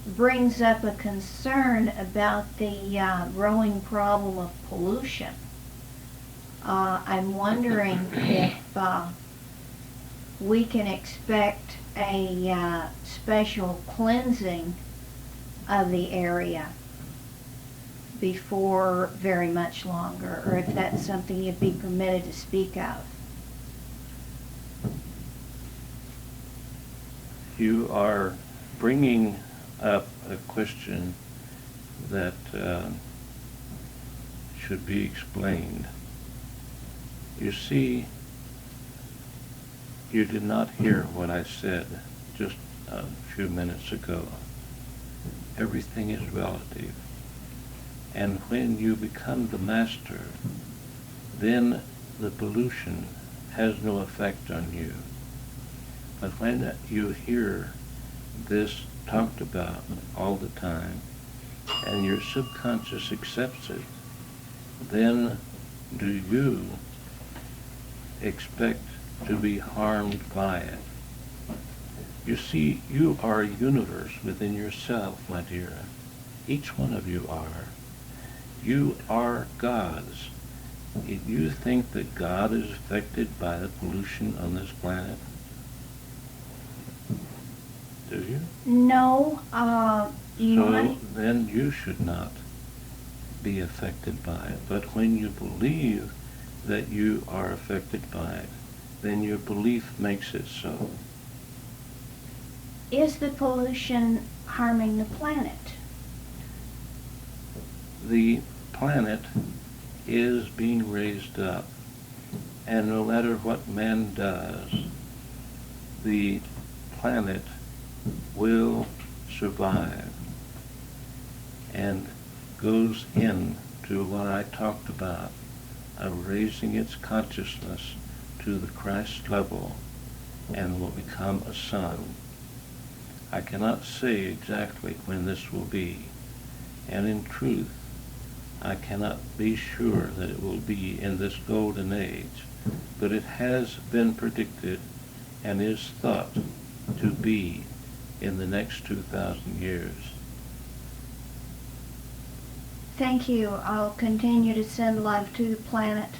brings up a concern about the growing problem of pollution. I'm wondering if we can expect a special cleansing of the area before very much longer, or if that's something you'd be permitted to speak of. you are bringing up a question that should be explained. You see, you did not hear what I said just a few minutes ago. Everything is relative. And when you become the master, then the pollution has no effect on you. But when you hear this talked about all the time, and your subconscious accepts it, then do you expect to be harmed by it? You see, you are a universe within yourself, my dear. Each one of you are. You are gods. Do you think that God is affected by the pollution on this planet? Do you? No, you So might. then you should not be affected by it. But when you believe that you are affected by it, then your belief makes it so. Is the pollution harming the planet? The planet is being raised up, and no matter what man does, the planet will survive and goes into what I talked about, of raising its consciousness to the Christ level and will become a son. I cannot say exactly when this will be, and in truth, I cannot be sure that it will be in this golden age, but it has been predicted and is thought to be in the next 2,000 years. Thank you. I'll continue to send love to the planet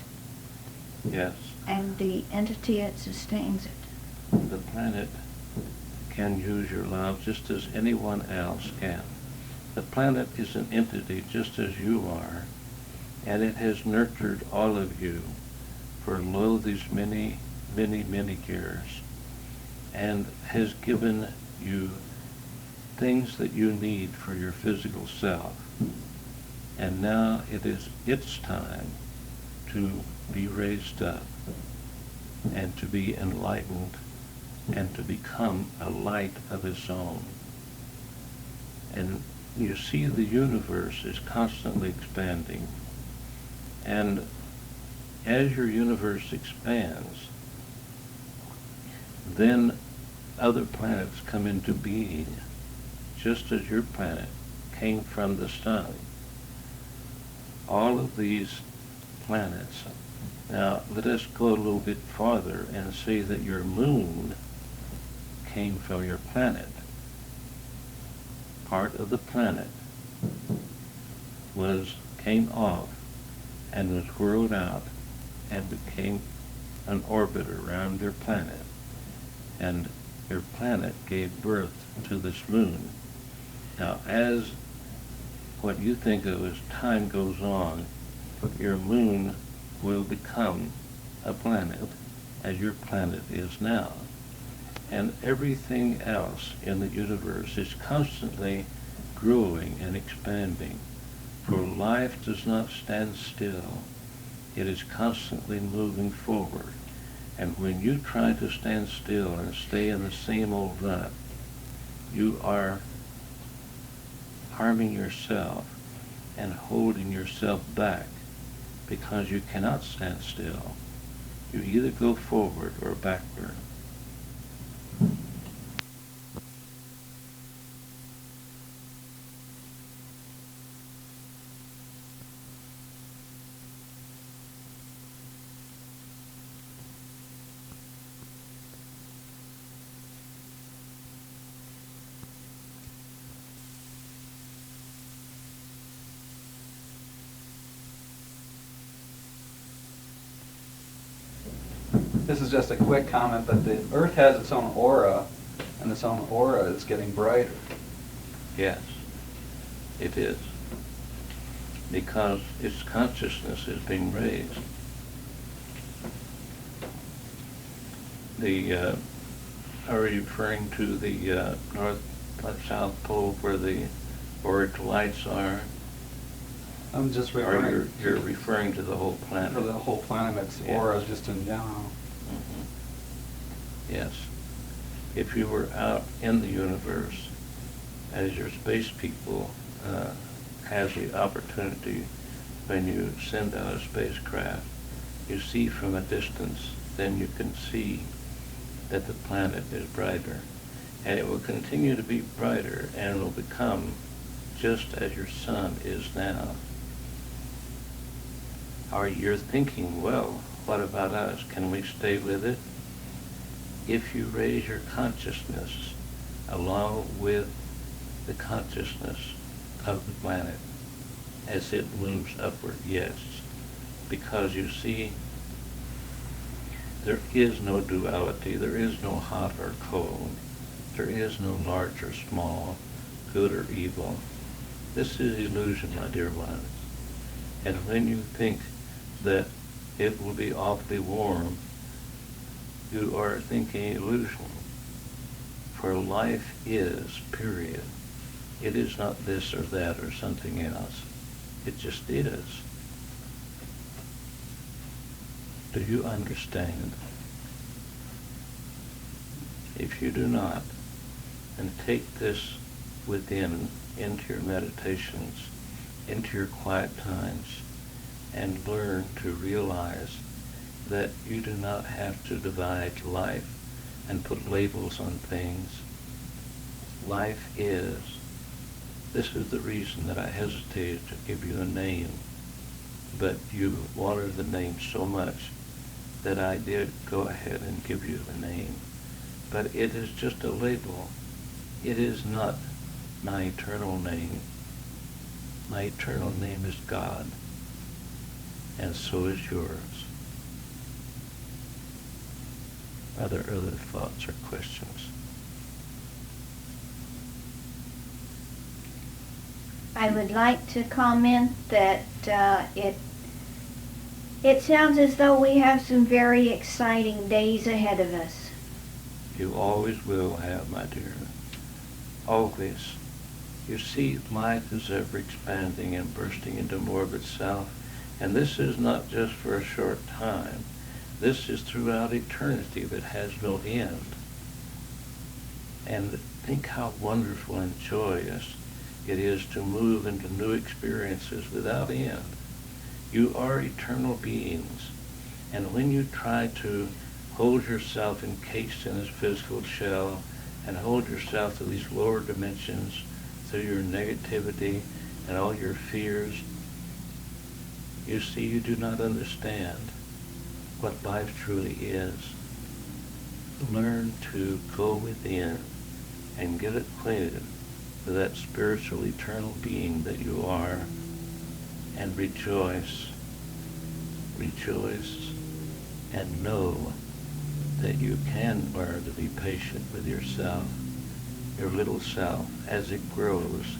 Yes, and the entity that sustains it. the planet can use your love just as anyone else can. The planet is an entity just as you are, and it has nurtured all of you for lo these many, many, many years, and has given you things that you need for your physical self. And now it is its time to be raised up and to be enlightened and to become a light of its own. And you see the universe is constantly expanding. And as your universe expands, then other planets come into being, just as your planet came from the sun. All of these planets. Now, let us go a little bit farther and say that your moon came from your planet. Part of the planet came off and was whirled out and became an orbit around your planet. And your planet gave birth to this moon. Now, as what you think of as time goes on, your moon will become a planet, as your planet is now. And everything else in the universe is constantly growing and expanding. For life does not stand still. It is constantly moving forward. And when you try to stand still and stay in the same old rut, you are harming yourself and holding yourself back, because you cannot stand still. You either go forward or backward. This is just a quick comment, but the Earth has its own aura, and its own aura is getting brighter. Yes, it is. Because its consciousness is being raised. Are you referring to the South Pole where the orange lights are? I'm just Or referring you're referring to the whole planet? for the whole planet, its Yes. aura just in general. Yes. If you were out in the universe, as your space people has the opportunity, when you send out a spacecraft, you see from a distance, then you can see that the planet is brighter. And it will continue to be brighter, and it will become just as your sun is now. Or you're thinking, well, what about us? Can we stay with it? If you raise your consciousness along with the consciousness of the planet as it moves upward, yes. Because you see, there is no duality, there is no hot or cold, there is no large or small, good or evil. This is illusion, my dear ones. And when you think that it will be awfully warm, you are thinking illusion. For life is, period. It is not this or that or something else. It just is. Do you understand? If you do not, then take this within, into your meditations, into your quiet times, and learn to realize that you do not have to divide life and put labels on things. Life is. This is the reason that I hesitated to give you a name, but you wanted the name so much that I did go ahead and give you the name. But it is just a label. It is not my eternal name. My eternal name is God, and so is yours. Are there other thoughts or questions? I would like to comment that it sounds as though we have some very exciting days ahead of us. You always will have, my dear. Always. You see, life is ever expanding and bursting into more of itself, And this is not just for a short time. This is throughout eternity that has no end. And think how wonderful and joyous it is to move into new experiences without end. You are eternal beings. And when you try to hold yourself encased in this physical shell and hold yourself to these lower dimensions through your negativity and all your fears, you see, you do not understand what life truly is. Learn to go within and get acquainted with that spiritual eternal being that you are, and rejoice, and know that you can learn to be patient with yourself, your little self, as it grows.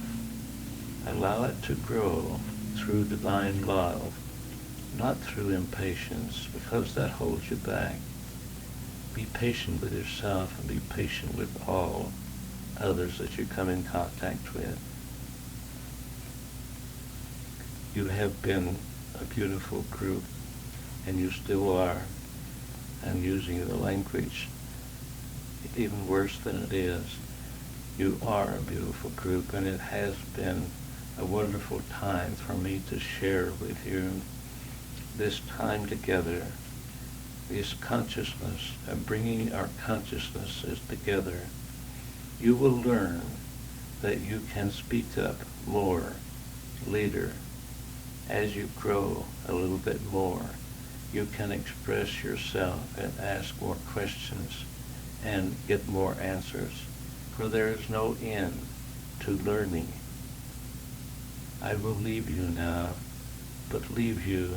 Allow it to grow through divine love, not through impatience, because that holds you back. Be patient with yourself and be patient with all others that you come in contact with. You have been a beautiful group, and you still are. I'm using the language even worse than it is. You are a beautiful group, and it has been a wonderful time for me to share with you this time together, this consciousness, and bringing our consciousnesses together. You will learn that you can speak up more later as you grow a little bit more. You can express yourself and ask more questions and get more answers, for there is no end to learning. I will leave you now, but leave you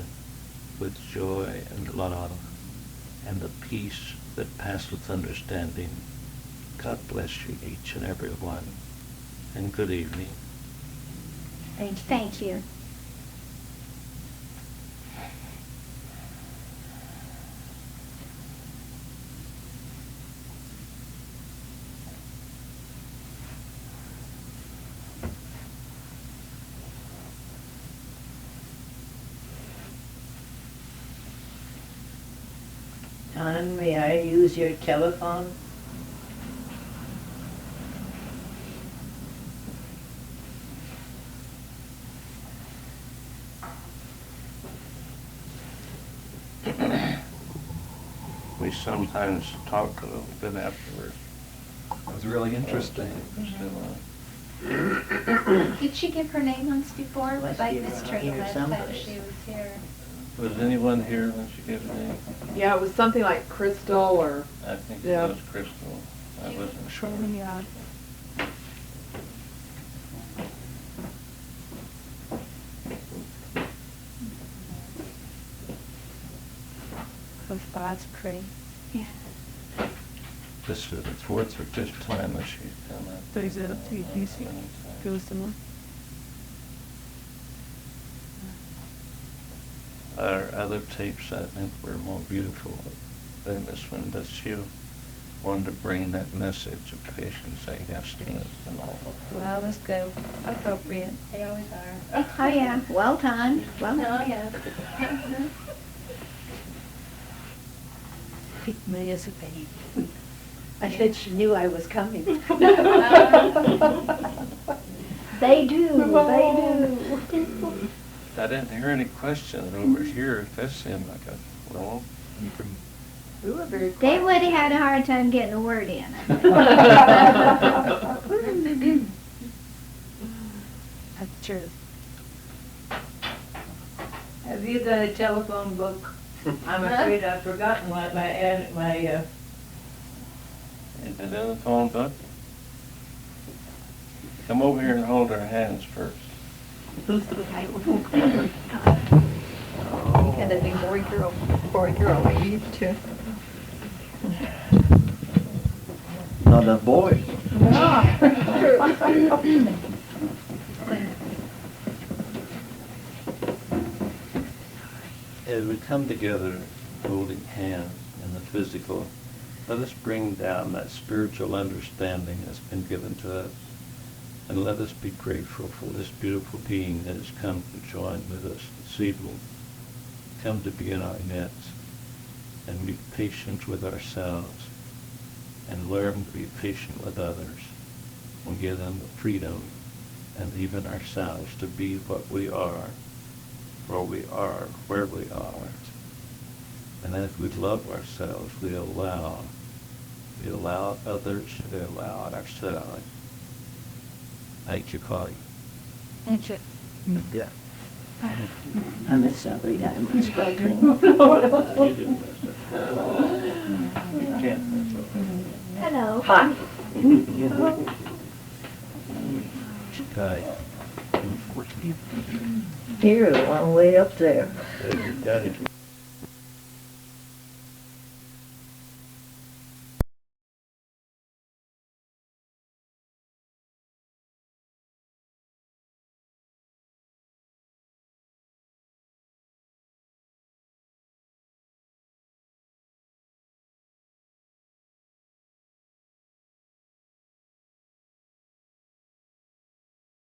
with joy and love and the peace that passeth understanding. God bless you, each and every one, and good evening. Thank you. Don, may I use your telephone? We sometimes talk a little bit afterwards. It was really interesting. Did she give her name once before? Must Like be Miss around Trey here said someplace. she was here. Was anyone here when she gave me? Yeah, it was something like Crystal or, I think Yeah. it was Crystal. I wasn't sure. Yeah. Close by, it's pretty. Yeah. This is the fourth or fifth time that she's done that. Our other tapes, I think, were more beautiful than this one, but she wanted to bring that message of patience, I guess, to it and all. Well, let's go. Appropriate. They always are. Oh, yeah, well timed. Well, Oh, yeah. Picked me as a baby. I said she knew I was coming. they do. I didn't hear any questions over here. That seemed like a, well, you can, we were very They quiet. would have had a hard time getting a word in. That's true. Have you got a telephone book? I'm afraid I've forgotten what my is it in the phone book? Come over here and hold our hands first. And that'd be boy, girl, lady too. Not a boy. As we come together, holding hands in the physical, let us bring down that spiritual understanding that's been given to us. And let us be grateful for this beautiful being that has come to join with us this evening. come to be in our midst and be patient with ourselves and learn to be patient with others. We give them the freedom and even ourselves to be what we are, for we are where we are. And as we love ourselves, we allow others, we allow ourselves. Thank you, Connie. Thank you. Yeah. I'm sorry, I'm struggling. Hello. Hi. Okay. You're a long way up there. Got it.